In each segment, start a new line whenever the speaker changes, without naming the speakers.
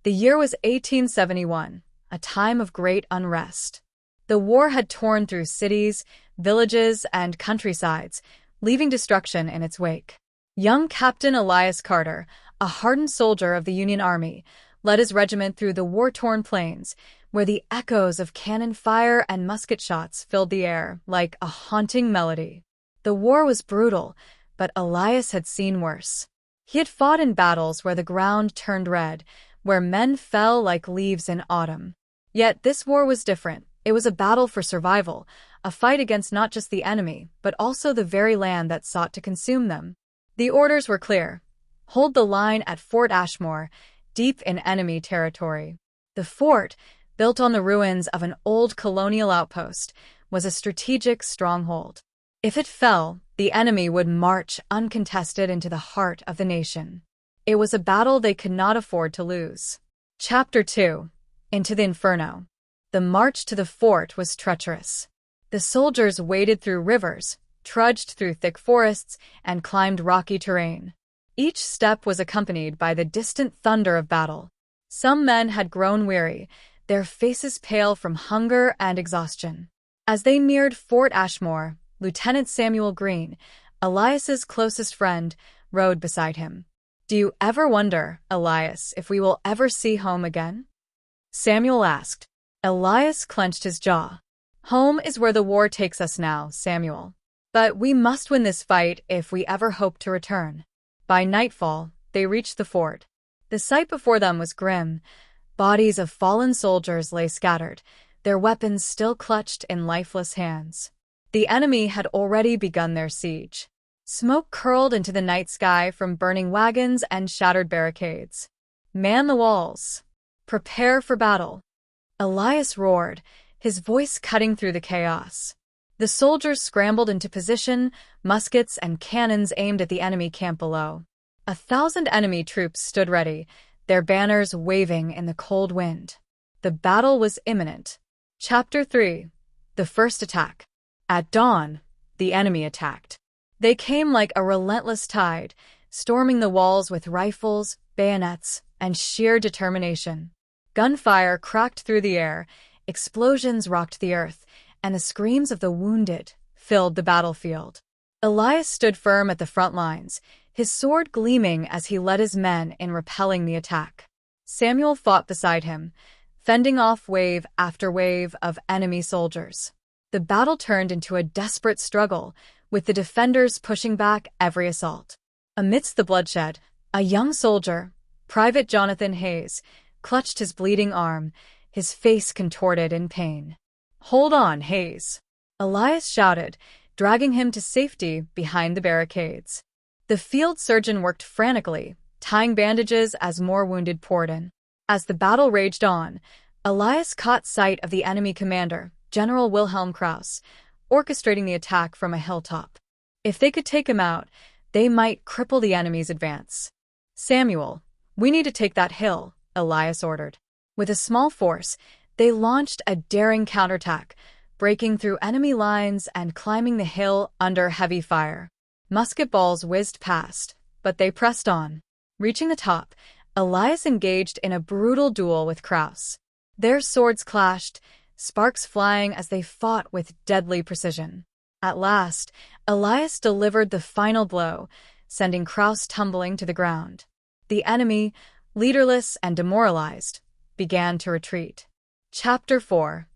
The year was 1871, a time of great unrest. The war had torn through cities, villages, and countrysides, leaving destruction in its wake. Young Captain Elias Carter, a hardened soldier of the Union Army, led his regiment through the war-torn plains, where the echoes of cannon fire and musket shots filled the air like a haunting melody. The war was brutal, but Elias had seen worse. He had fought in battles where the ground turned red, where men fell like leaves in autumn. Yet this war was different. It was a battle for survival, a fight against not just the enemy, but also the very land that sought to consume them. The orders were clear. Hold the line at Fort Ashmore, deep in enemy territory. The fort, built on the ruins of an old colonial outpost, was a strategic stronghold. If it fell, the enemy would march uncontested into the heart of the nation. It was a battle they could not afford to lose. Chapter 2. Into the Inferno. The march to the fort was treacherous. The soldiers waded through rivers, trudged through thick forests, and climbed rocky terrain. Each step was accompanied by the distant thunder of battle. Some men had grown weary, their faces pale from hunger and exhaustion. As they neared Fort Ashmore, Lieutenant Samuel Green, Elias's closest friend, rode beside him. "Do you ever wonder, Elias, if we will ever see home again?" Samuel asked. Elias clenched his jaw. "Home is where the war takes us now, Samuel. But we must win this fight if we ever hope to return." By nightfall, they reached the fort. The sight before them was grim. Bodies of fallen soldiers lay scattered, their weapons still clutched in lifeless hands. The enemy had already begun their siege. Smoke curled into the night sky from burning wagons and shattered barricades. "Man the walls! Prepare for battle!" Elias roared, his voice cutting through the chaos. The soldiers scrambled into position, muskets and cannons aimed at the enemy camp below. 1,000 enemy troops stood ready, their banners waving in the cold wind. The battle was imminent. Chapter 3. The First Attack. At dawn, the enemy attacked. They came like a relentless tide, storming the walls with rifles, bayonets, and sheer determination. Gunfire cracked through the air, explosions rocked the earth, and the screams of the wounded filled the battlefield. Elias stood firm at the front lines, his sword gleaming as he led his men in repelling the attack. Samuel fought beside him, fending off wave after wave of enemy soldiers. The battle turned into a desperate struggle, with the defenders pushing back every assault. Amidst the bloodshed, a young soldier, Private Jonathan Hayes, clutched his bleeding arm, his face contorted in pain. "Hold on, Hayes," Elias shouted, dragging him to safety behind the barricades. The field surgeon worked frantically, tying bandages as more wounded poured in. As the battle raged on, Elias caught sight of the enemy commander, General Wilhelm Krauss, orchestrating the attack from a hilltop. If they could take him out, they might cripple the enemy's advance. "Samuel, we need to take that hill," Elias ordered. With a small force, they launched a daring counterattack, breaking through enemy lines and climbing the hill under heavy fire. Musket balls whizzed past, but they pressed on. Reaching the top, Elias engaged in a brutal duel with Krauss. Their swords clashed, sparks flying as they fought with deadly precision. At last, Elias delivered the final blow, sending Krauss tumbling to the ground. The enemy, leaderless and demoralized, began to retreat. Chapter 4.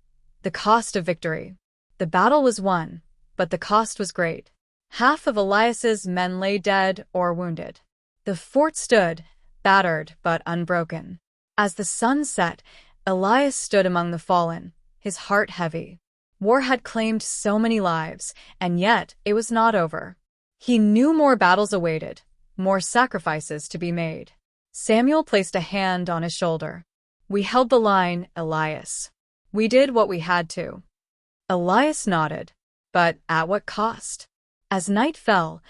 The Cost of Victory. The battle was won, but the cost was great. Half of Elias's men lay dead or wounded. The fort stood, battered but unbroken. As the sun set, Elias stood among the fallen, his heart heavy. War had claimed so many lives, and yet it was not over. He knew more battles awaited, more sacrifices to be made. Samuel placed a hand on his shoulder. "We held the line, Elias. We did what we had to." Elias nodded, but at what cost? As night fell,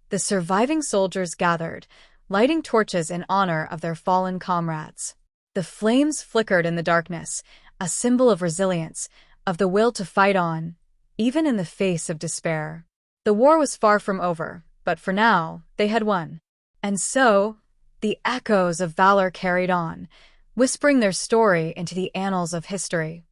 the surviving soldiers gathered, lighting torches in honor of their fallen comrades. The flames flickered in the darkness, a symbol of resilience, of the will to fight on, even in the face of despair. The war was far from over, but for now, they had won. And so, the echoes of valor carried on, whispering their story into the annals of history.